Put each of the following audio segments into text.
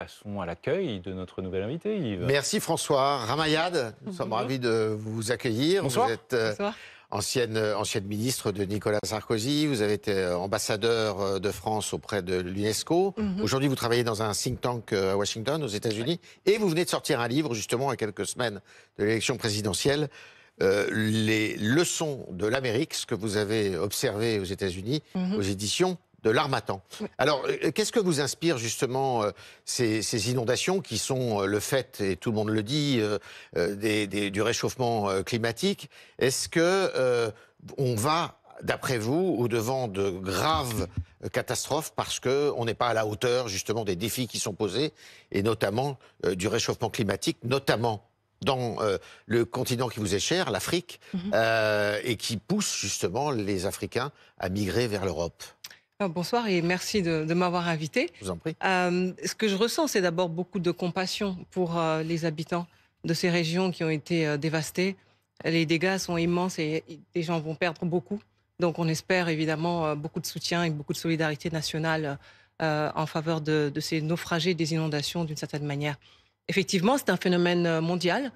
passons à l'accueil de notre nouvel invité, Yves. Merci François. Ramayad, nous sommes ravis de vous accueillir. Bonsoir. Vous êtes ancienne ministre de Nicolas Sarkozy. Vous avez été ambassadeur de France auprès de l'UNESCO. Aujourd'hui, vous travaillez dans un think tank à Washington, aux États-Unis. Et vous venez de sortir un livre, justement, à quelques semaines de l'élection présidentielle. Les leçons de l'Amérique, ce que vous avez observé aux États-Unis, aux éditions de l'Harmattan. Alors, qu'est-ce que vous inspire justement ces inondations qui sont le fait, et tout le monde le dit, du réchauffement climatique? Est-ce que on va, d'après vous, au-devant de graves catastrophes parce qu'on n'est pas à la hauteur justement des défis qui sont posés, et notamment du réchauffement climatique, notamment dans le continent qui vous est cher, l'Afrique, et qui pousse justement les Africains à migrer vers l'Europe? Bonsoir et merci de m'avoir invité. Je vous en prie. Ce que je ressens, c'est d'abord beaucoup de compassion pour les habitants de ces régions qui ont été dévastées. Les dégâts sont immenses et les gens vont perdre beaucoup. Donc on espère évidemment beaucoup de soutien et beaucoup de solidarité nationale en faveur de ces naufragés des inondations d'une certaine manière. Effectivement, c'est un phénomène mondial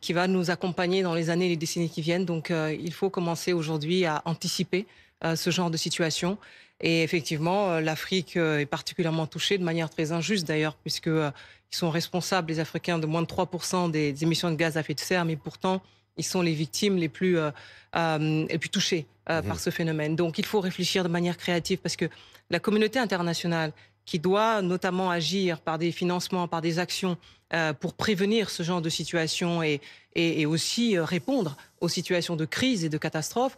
qui va nous accompagner dans les années et les décennies qui viennent. Donc il faut commencer aujourd'hui à anticiper ce genre de situation. Et effectivement, l'Afrique est particulièrement touchée de manière très injuste d'ailleurs, puisqu'ils sont responsables, les Africains, de moins de 3% des émissions de gaz à effet de serre, mais pourtant, ils sont les victimes les plus touchées par ce phénomène. Donc il faut réfléchir de manière créative, parce que la communauté internationale, qui doit notamment agir par des financements, par des actions pour prévenir ce genre de situation et aussi répondre aux situations de crise et de catastrophe,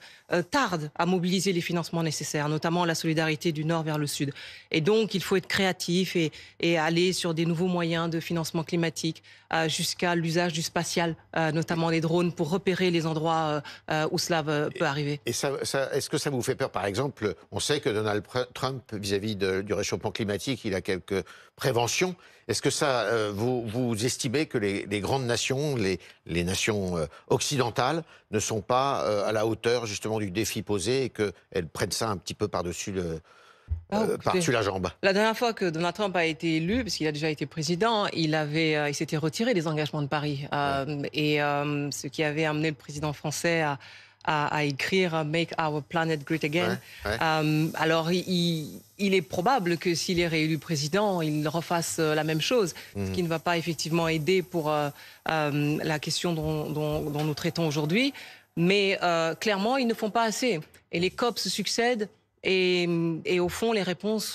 tarde à mobiliser les financements nécessaires, notamment la solidarité du Nord vers le Sud. Et donc, il faut être créatif et aller sur des nouveaux moyens de financement climatique, jusqu'à l'usage du spatial, notamment les drones, pour repérer les endroits où cela peut arriver. Et est-ce que ça vous fait peur? Par exemple, on sait que Donald Trump, vis-à-vis du réchauffement climatique, il a quelques préventions. Est-ce que ça, vous estimez que les grandes nations, les nations occidentales, ne sont pas à la hauteur justement du défi posé, et qu'elles prennent ça un petit peu par-dessus la jambe? La dernière fois que Donald Trump a été élu, parce qu'il a déjà été président, il s'était retiré des engagements de Paris. Ce qui avait amené le président français à écrire Make Our Planet Great Again. Alors, il est probable que s'il est réélu président, il refasse la même chose, ce qui ne va pas effectivement aider pour la question dont nous traitons aujourd'hui. Mais clairement, ils ne font pas assez. Et les COP se succèdent et au fond, les réponses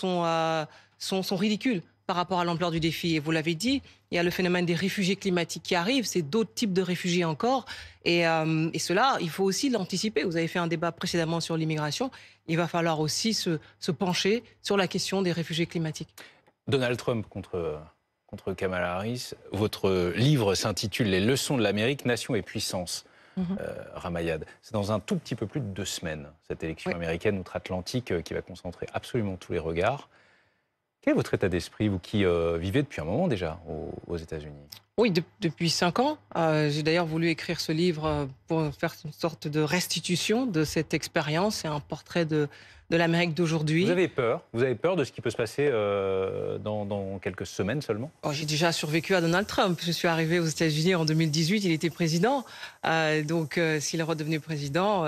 sont ridicules par rapport à l'ampleur du défi. Et vous l'avez dit, il y a le phénomène des réfugiés climatiques qui arrivent, c'est d'autres types de réfugiés encore. Et cela, il faut aussi l'anticiper. Vous avez fait un débat précédemment sur l'immigration. Il va falloir aussi se pencher sur la question des réfugiés climatiques. Donald Trump contre Kamala Harris. Votre livre s'intitule « Les leçons de l'Amérique, nation et puissance ». Ramayad. C'est dans un tout petit peu plus de 2 semaines, cette élection américaine outre-Atlantique qui va concentrer absolument tous les regards. Quel est votre état d'esprit, vous qui vivez depuis un moment déjà aux États-Unis? Oui, depuis 5 ans. J'ai d'ailleurs voulu écrire ce livre pour faire une sorte de restitution de cette expérience et un portrait de l'Amérique d'aujourd'hui. Vous avez peur? Vous avez peur de ce qui peut se passer dans quelques semaines seulement? J'ai déjà survécu à Donald Trump. Je suis arrivé aux États-Unis en 2018, il était président. Donc, s'il est redevenu président,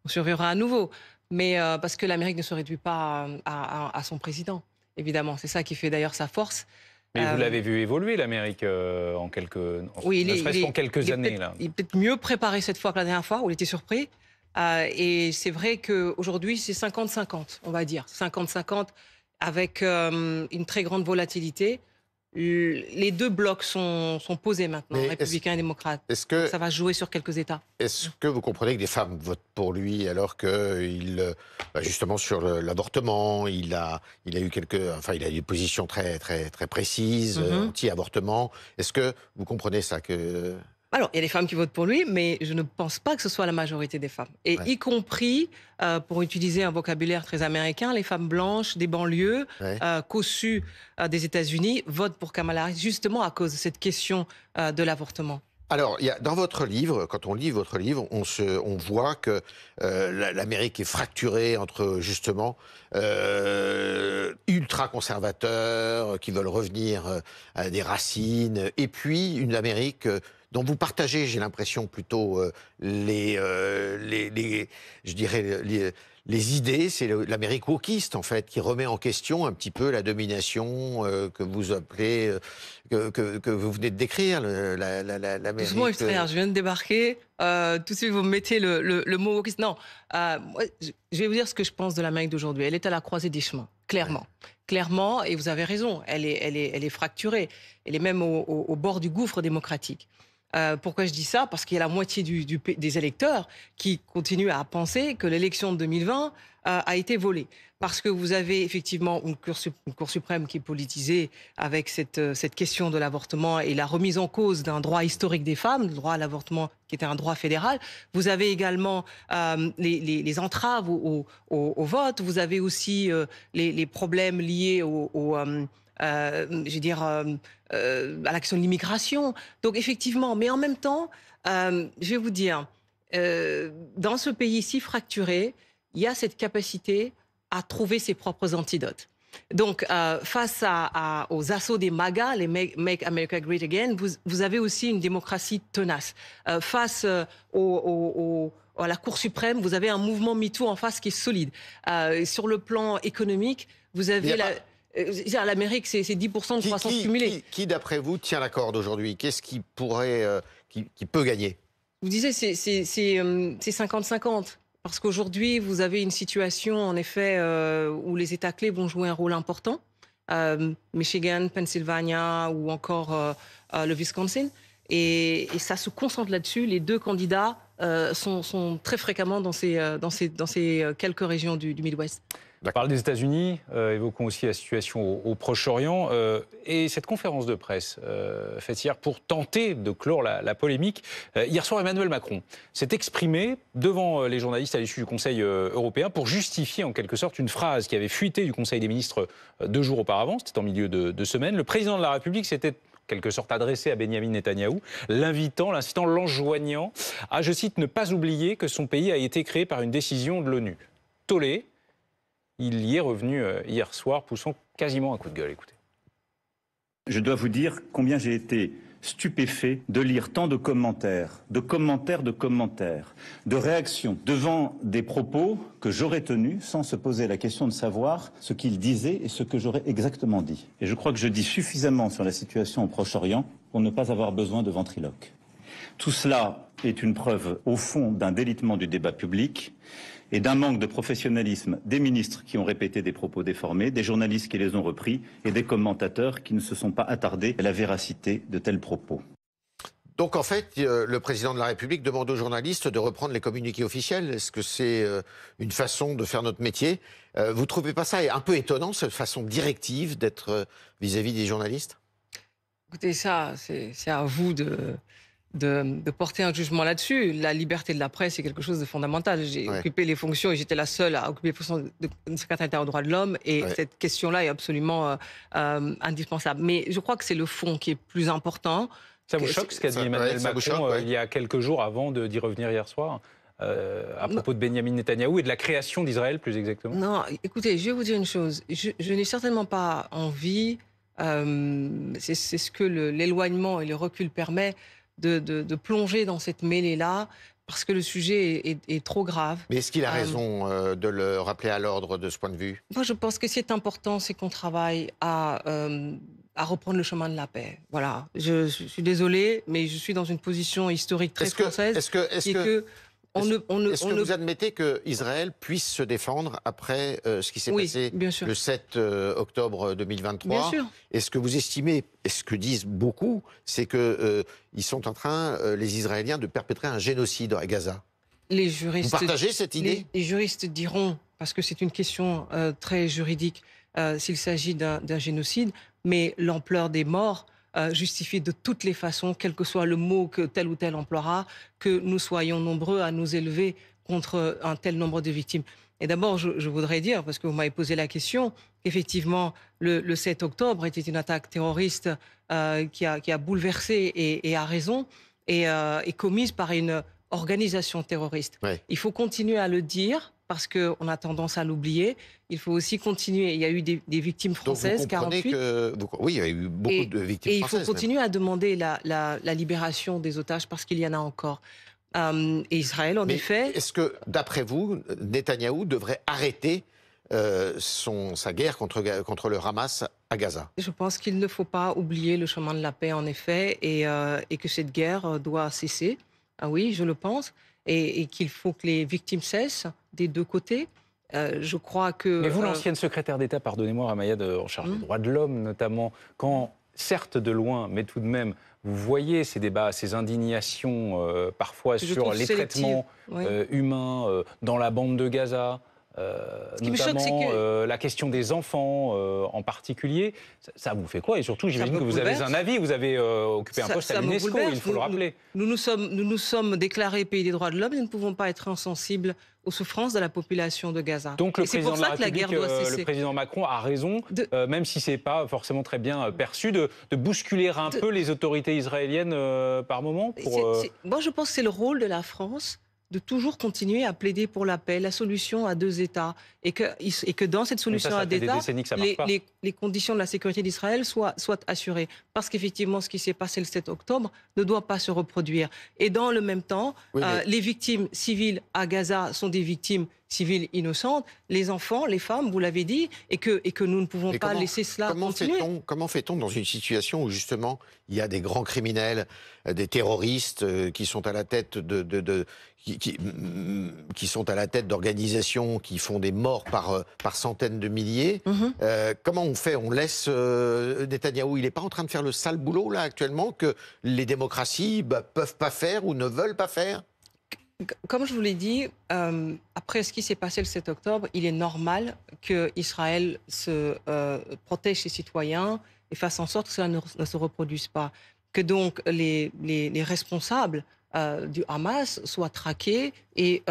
on survivra à nouveau. Mais parce que l'Amérique ne se réduit pas à son président, évidemment. C'est ça qui fait d'ailleurs sa force. Mais vous l'avez vu évoluer, l'Amérique, en quelques années. Là. Il est peut-être mieux préparé cette fois que la dernière fois, où il était surpris. Et c'est vrai qu'aujourd'hui, c'est 50-50, on va dire. 50-50 avec une très grande volatilité. Les deux blocs sont posés maintenant, républicains et démocrates. Ça va jouer sur quelques États. Est-ce que vous comprenez que des femmes votent pour lui, alors que justement sur l'avortement, il a eu des positions très précises, anti-avortement. Est-ce que vous comprenez ça Alors, il y a des femmes qui votent pour lui, mais je ne pense pas que ce soit la majorité des femmes. Et y compris, pour utiliser un vocabulaire très américain, les femmes blanches des banlieues, cossues des États-Unis, votent pour Kamala Harris, justement à cause de cette question de l'avortement. Alors, dans votre livre, quand on lit votre livre, on voit que l'Amérique est fracturée entre, justement, ultra-conservateurs qui veulent revenir à des racines, et puis une Amérique dont vous partagez, j'ai l'impression, plutôt je dirais, les idées. C'est l'Amérique wokiste, en fait, qui remet en question un petit peu la domination que vous appelez, que vous venez de décrire, l'Amérique. Doucement, Yves Traillard, je viens de débarquer. Tout de suite, vous me mettez le mot wokiste. Non, moi, je vais vous dire ce que je pense de l'Amérique d'aujourd'hui. Elle est à la croisée des chemins, clairement. Ouais. Clairement, et vous avez raison, elle est fracturée. Elle est même au bord du gouffre démocratique. Pourquoi je dis ça? Parce qu'il y a la moitié des électeurs qui continuent à penser que l'élection de 2020 a été volée. Parce que vous avez effectivement une Cour suprême qui est politisée avec cette question de l'avortement et la remise en cause d'un droit historique des femmes, le droit à l'avortement qui était un droit fédéral. Vous avez également les entraves au vote. Vous avez aussi les problèmes liés je veux dire, à l'action de l'immigration. Donc effectivement, mais en même temps, je vais vous dire, dans ce pays si fracturé, il y a cette capacité à trouver ses propres antidotes. Donc, face aux assauts des MAGA, les Make America Great Again, vous avez aussi une démocratie tenace. Face à la Cour suprême, vous avez un mouvement MeToo en face qui est solide. Sur le plan économique, vous avez l'Amérique, c'est 10% de croissance cumulée. Qui, d'après vous, tient la corde aujourd'hui? Qu'est-ce qui pourrait, qui peut gagner? Vous disiez, c'est 50-50. Parce qu'aujourd'hui, vous avez une situation, en effet, où les États clés vont jouer un rôle important. Michigan, Pennsylvania ou encore le Wisconsin. Et ça se concentre là-dessus. Les deux candidats sont très fréquemment dans ces quelques régions du Midwest. On parle des États-Unis, évoquons aussi la situation au Proche-Orient. Et cette conférence de presse faite hier pour tenter de clore la polémique. Hier soir, Emmanuel Macron s'est exprimé devant les journalistes à l'issue du Conseil européen pour justifier en quelque sorte une phrase qui avait fuité du Conseil des ministres 2 jours auparavant. C'était en milieu de semaine. Le président de la République s'était en quelque sorte adressé à Benyamin Netanyahou, l'incitant, l'enjoignant à, je cite, ne pas oublier que son pays a été créé par une décision de l'ONU. Tollé. Il y est revenu hier soir, poussant quasiment un coup de gueule. Écoutez. Je dois vous dire combien j'ai été stupéfait de lire tant de commentaires, de réactions devant des propos que j'aurais tenus sans se poser la question de savoir ce qu'ils disaient et ce que j'aurais exactement dit. Et je crois que je dis suffisamment sur la situation au Proche-Orient pour ne pas avoir besoin de ventriloque. Tout cela est une preuve, au fond, d'un délitement du débat public et d'un manque de professionnalisme des ministres qui ont répété des propos déformés, des journalistes qui les ont repris et des commentateurs qui ne se sont pas attardés à la véracité de tels propos. Donc en fait, le président de la République demande aux journalistes de reprendre les communiqués officiels. Est-ce que c'est une façon de faire notre métier? Vous ne trouvez pas ça un peu étonnant, cette façon directive d'être vis-à-vis des journalistes? Écoutez, ça, c'est à vous de porter un jugement là-dessus. La liberté de la presse est quelque chose de fondamental. J'ai occupé les fonctions et j'étais la seule à occuper les fonctions de secrétaire d'État aux droits de l'homme et cette question-là est absolument indispensable. Mais je crois que c'est le fond qui est plus important. Ça vous choque ce qu'a dit Emmanuel Macron il y a quelques jours avant d'y revenir hier soir à propos de Benyamin Netanyahou et de la création d'Israël plus exactement? Non, écoutez, je vais vous dire une chose. Je n'ai certainement pas envie, c'est ce que l'éloignement et le recul permet, de plonger dans cette mêlée-là, parce que le sujet est trop grave. Mais est-ce qu'il a raison de le rappeler à l'ordre de ce point de vue? Moi, je pense que ce qui est important, c'est qu'on travaille à reprendre le chemin de la paix. Voilà. Je suis désolée, mais je suis dans une position historique très française. Est-ce que vous admettez qu'Israël puisse se défendre après ce qui s'est passé le 7 octobre 2023? Bien sûr. Est-ce que vous estimez, et ce que disent beaucoup, c'est qu'ils sont en train, les Israéliens, de perpétrer un génocide à Gaza? Vous partagez cette idée? Les juristes diront, parce que c'est une question très juridique, s'il s'agit d'un génocide, mais l'ampleur des morts justifie de toutes les façons, quel que soit le mot que tel ou tel emploiera, que nous soyons nombreux à nous élever contre un tel nombre de victimes. Et d'abord, je voudrais dire, parce que vous m'avez posé la question, qu'effectivement, le 7 octobre était une attaque terroriste qui a bouleversé, et a raison, est commise par une organisation terroriste. Ouais. Il faut continuer à le dire parce qu'on a tendance à l'oublier. Il faut aussi continuer. Il y a eu des victimes françaises, Donc vous comprenez 48. oui, il y a eu beaucoup de victimes Et il françaises. faut continuer à demander la libération des otages parce qu'il y en a encore. Et Israël, en Mais effet... est-ce que, d'après vous, Netanyahou devrait arrêter sa guerre contre le Hamas à Gaza? Je pense qu'il ne faut pas oublier le chemin de la paix, en effet, et que cette guerre doit cesser. Ah oui, je le pense. Et qu'il faut que les victimes cessent des deux côtés. Je crois que... Mais vous, l'ancienne secrétaire d'État, pardonnez-moi, Ramayad, en charge des droits de l'homme notamment, quand, certes de loin, mais tout de même, vous voyez ces débats, ces indignations parfois sur les traitements humains dans la bande de Gaza, notamment la question des enfants en particulier, ça vous fait quoi? Et surtout, j'imagine que vous avez un avis, vous avez occupé un poste à l'UNESCO, il faut le rappeler. Nous nous sommes déclarés pays des droits de l'homme et nous ne pouvons pas être insensibles aux souffrances de la population de Gaza. Donc le président de la République, le président Macron a raison, même si ce n'est pas forcément très bien perçu, de bousculer un peu les autorités israéliennes par moment Moi, je pense que c'est le rôle de la France de toujours continuer à plaider pour la paix, la solution à deux États, et que dans cette solution à deux États, les conditions de la sécurité d'Israël soient assurées. Parce qu'effectivement, ce qui s'est passé le 7 octobre ne doit pas se reproduire. Et dans le même temps, les victimes civiles à Gaza sont des victimes civiles innocentes, les enfants, les femmes, vous l'avez dit, et que nous ne pouvons pas laisser cela continuer. Comment fait-on dans une situation où justement il y a des grands criminels, des terroristes qui sont à la tête qui sont à la tête d'organisations qui font des morts par centaines de milliers. Comment on fait? On laisse Netanyahou, il n'est pas en train de faire le sale boulot là actuellement que les démocraties peuvent pas faire ou ne veulent pas faire? Comme je vous l'ai dit, après ce qui s'est passé le 7 octobre, il est normal qu'Israël protège ses citoyens et fasse en sorte que cela ne se reproduise pas. Que donc les responsables du Hamas soient traqués et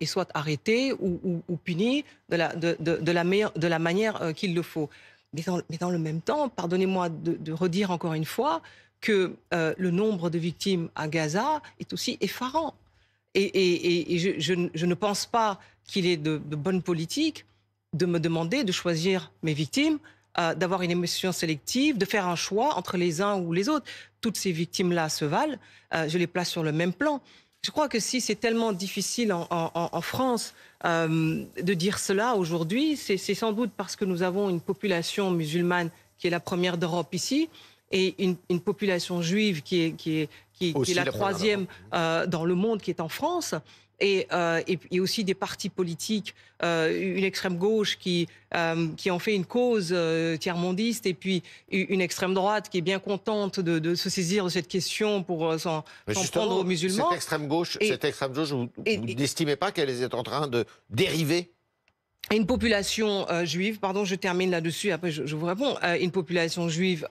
soient arrêtés ou punis de la manière qu'il le faut. Mais dans le même temps, pardonnez-moi de redire encore une fois que le nombre de victimes à Gaza est aussi effarant. Et je ne pense pas qu'il est de bonne politique de me demander de choisir mes victimes, d'avoir une émotion sélective, de faire un choix entre les uns ou les autres. Toutes ces victimes-là se valent, je les place sur le même plan. Je crois que si c'est tellement difficile en France de dire cela aujourd'hui, c'est sans doute parce que nous avons une population musulmane qui est la première d'Europe ici, et une population juive qui est la troisième dans le monde, qui est en France, et aussi des partis politiques, une extrême gauche qui en fait une cause tiers-mondiste, et puis une extrême droite qui est bien contente de se saisir de cette question pour s'en prendre aux musulmans. Cette extrême gauche, vous n'estimez pas qu'elle est en train de dériver? Une population juive, pardon, je termine là-dessus, après je vous réponds, une population juive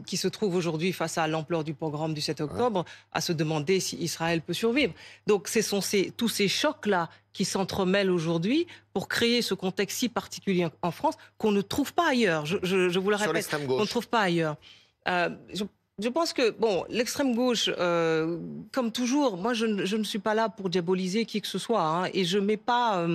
qui se trouve aujourd'hui face à l'ampleur du pogrom du 7 octobre, à se demander si Israël peut survivre. Donc ce sont tous ces chocs-là qui s'entremêlent aujourd'hui pour créer ce contexte si particulier en France qu'on ne trouve pas ailleurs. Je vous le répète, qu'on ne trouve pas ailleurs. Je pense que, bon, l'extrême gauche, comme toujours, moi je ne suis pas là pour diaboliser qui que ce soit, hein, et je ne mets pas...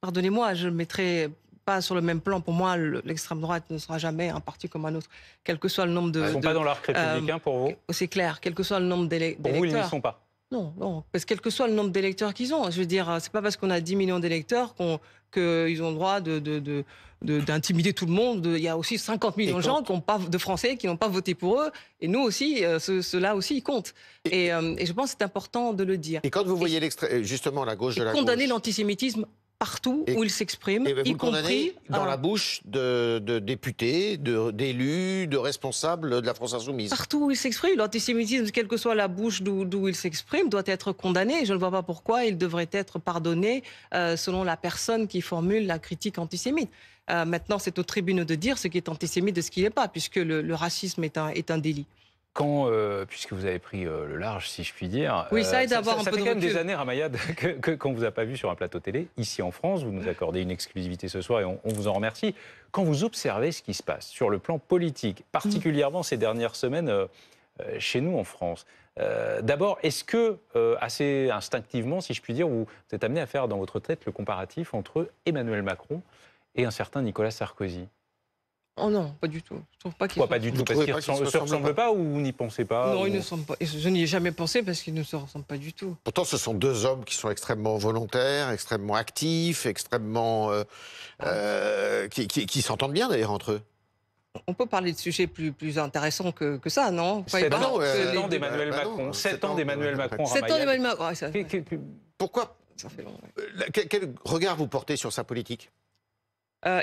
Pardonnez-moi, je ne mettrai pas sur le même plan. Pour moi, l'extrême droite ne sera jamais un parti comme un autre, quel que soit le nombre de... Ils ne sont pas dans l'arc républicain pour vous? C'est clair, quel que soit le nombre d'électeurs. Pour vous, ils n'y sont pas? Non, parce que quel que soit le nombre d'électeurs qu'ils ont. Je veux dire, c'est pas parce qu'on a 10 millions d'électeurs qu'ils ont le droit d'intimider tout le monde. Il y a aussi 50 millions de Français qui n'ont pas voté pour eux. Et nous aussi, ceux-là aussi, ils comptent. Et je pense que c'est important de le dire. Et quand vous voyez justement la gauche de la gauche... Condamner l'antisémitisme partout où il s'exprime, y compris dans la bouche de députés, d'élus, de responsables de la France Insoumise. Partout où il s'exprime, l'antisémitisme, quelle que soit la bouche d'où il s'exprime, doit être condamné. Je ne vois pas pourquoi il devrait être pardonné selon la personne qui formule la critique antisémite. Maintenant, c'est aux tribunes de dire ce qui est antisémite de ce qui n'est pas, puisque le racisme est un délit. Puisque vous avez pris le large, si je puis dire, oui, ça aide d'avoir un peu de recul. Ça fait quand même des années, Ramayad, qu'on ne vous a pas vu sur un plateau télé, ici en France. Vous nous accordez une exclusivité ce soir et on vous en remercie. Quand vous observez ce qui se passe sur le plan politique, particulièrement ces dernières semaines, chez nous en France. D'abord, est-ce que, assez instinctivement, si je puis dire, vous êtes amené à faire dans votre tête le comparatif entre Emmanuel Macron et un certain Nicolas Sarkozy? Oh non, pas du tout. Je trouve pas qu'ils Pourquoi pas du tout? Parce qu'ils ne se ressemblent pas ou vous n'y pensez pas? Non, ils ne ressemblent pas. Je n'y ai jamais pensé parce qu'ils ne se ressemblent pas du tout. Pourtant, ce sont deux hommes qui sont extrêmement volontaires, extrêmement actifs, extrêmement... qui s'entendent bien d'ailleurs entre eux. On peut parler de sujets plus intéressants que ça, non? 7 ans d'Emmanuel Macron. 7 ans d'Emmanuel Macron. 7 ans d'Emmanuel Macron. Pourquoi? Ça fait long. Quel regard vous portez sur sa politique?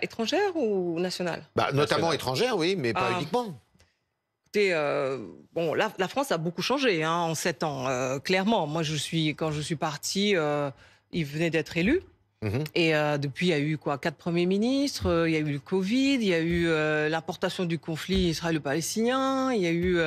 Étrangère ou nationale? Notamment étrangère, oui, mais pas uniquement. Écoutez, bon, la France a beaucoup changé en 7 ans, clairement. Moi, quand je suis partie, il venait d'être élu. Et depuis, il y a eu 4 premiers ministres, il y a eu le Covid, il y a eu l'importation du conflit israélo-palestinien, il y a eu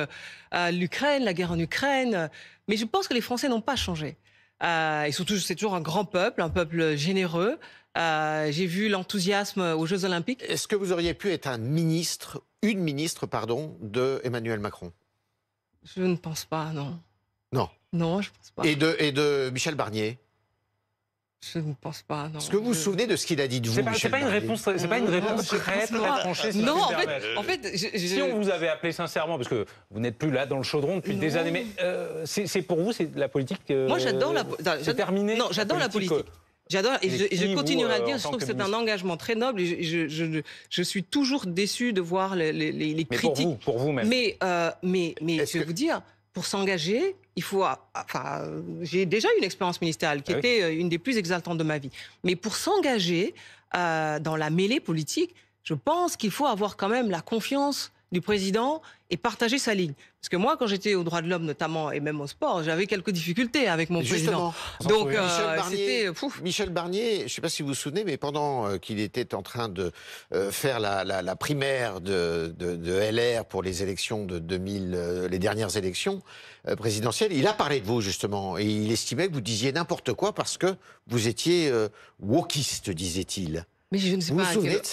l'Ukraine, la guerre en Ukraine. Mais je pense que les Français n'ont pas changé. Et surtout, c'est toujours un grand peuple, un peuple généreux. J'ai vu l'enthousiasme aux Jeux Olympiques. Est-ce que vous auriez pu être une ministre, de Emmanuel Macron? Je ne pense pas, non. Non. Non, je ne pense pas. Et de Michel Barnier? Je ne pense pas, non. Est-ce que vous vous souvenez de ce qu'il a dit de vous, Michel Barnier? C'est pas une réponse très tranchée. Non, en fait, si on vous avait appelé sincèrement, parce que vous n'êtes plus là dans le chaudron depuis des années, mais c'est pour vous, c'est la politique. Moi, j'adore la politique. C'est terminé. Non, j'adore la politique. J'adore, et je continuerai à dire, je trouve que c'est un engagement très noble, et je suis toujours déçue de voir les critiques. Mais pour vous même. Mais je vais vous dire, pour s'engager, il faut... Enfin, j'ai déjà eu une expérience ministérielle qui était une des plus exaltantes de ma vie. Mais pour s'engager dans la mêlée politique, je pense qu'il faut avoir quand même la confiance du président et partager sa ligne. Parce que moi, quand j'étais aux droits de l'homme, notamment, et même au sport, j'avais quelques difficultés avec mon président. Donc, c'était... Michel Barnier, je ne sais pas si vous vous souvenez, mais pendant qu'il était en train de faire la primaire de LR pour les élections de 2000, les dernières élections présidentielles, il a parlé de vous, justement, et il estimait que vous disiez n'importe quoi parce que vous étiez wokiste, disait-il. Mais je ne sais pas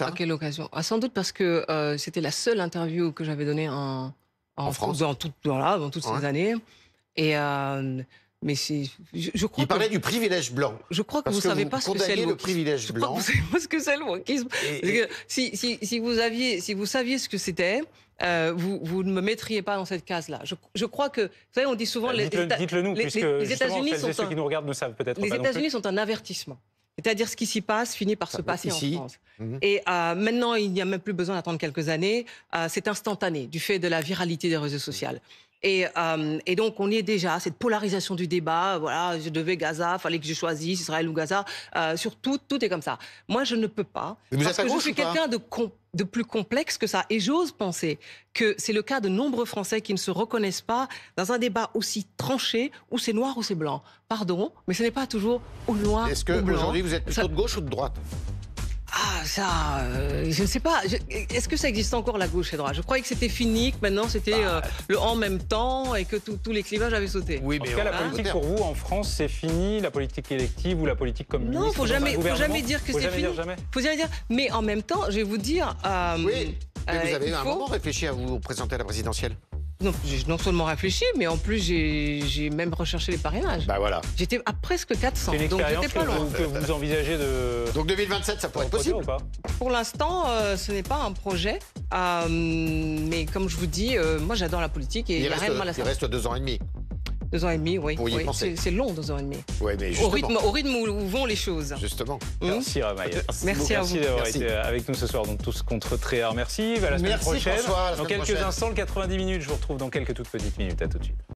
à quelle occasion. Sans doute parce que c'était la seule interview que j'avais donnée en France dans toutes ces années. Et mais je crois. Il parlait du privilège blanc. Je crois que vous ne savez pas ce que c'est le privilège blanc. Vous savez pas ce que c'est le wokisme. Si vous saviez ce que c'était. Vous ne me mettriez pas dans cette case-là. Je crois que, vous savez, on dit souvent... Dites-le nous, puisque les États-Unis ceux qui nous regardent ne savent peut-être pas. Les États-Unis sont un avertissement. C'est-à-dire ce qui s'y passe finit par se passer en France. Et maintenant, il n'y a même plus besoin d'attendre quelques années. C'est instantané, du fait de la viralité des réseaux sociaux. Et donc, on y est déjà, cette polarisation du débat. Voilà, je devais Gaza, il fallait que je choisisse Israël ou Gaza. Surtout, tout est comme ça. Moi, je ne peux pas. Parce que je suis quelqu'un de plus complexe que ça. Et j'ose penser que c'est le cas de nombreux Français qui ne se reconnaissent pas dans un débat aussi tranché où c'est noir ou c'est blanc. Pardon, mais ce n'est pas toujours au noir ou blanc. Est-ce qu'aujourd'hui, vous êtes plutôt de gauche ou de droite? Je ne sais pas. Est-ce que ça existe encore, la gauche et la droite? Je croyais que c'était fini, que maintenant c'était le en même temps et que tous les clivages avaient sauté. Oui, mais en tout cas, la politique pour vous, en France, c'est fini, la politique élective ou la politique communiste? Non, il ne faut jamais dire que c'est fini. Faut jamais dire. Mais en même temps, je vais vous dire... oui, mais vous avez un moment réfléchi à vous présenter à la présidentielle? Non, j'ai non seulement réfléchi, mais en plus, j'ai même recherché les parrainages. Voilà. J'étais à presque 400, donc j'étais pas loin. Que vous envisagez de... Donc 2027, ça pourrait être possible ou pas? Pour l'instant, ce n'est pas un projet. Mais comme je vous dis, moi j'adore la politique et il reste 2 ans et demi. 2 ans et demi, oui. C'est long, 2 ans et demi. Ouais, mais au rythme où vont les choses. Justement. Merci Ramaya. Merci à vous. Merci d'avoir été avec nous ce soir, donc Tous contre Tréhard. Merci. À la semaine prochaine. François, dans quelques instants, le 90 minutes. Je vous retrouve dans quelques toutes petites minutes. À tout de suite.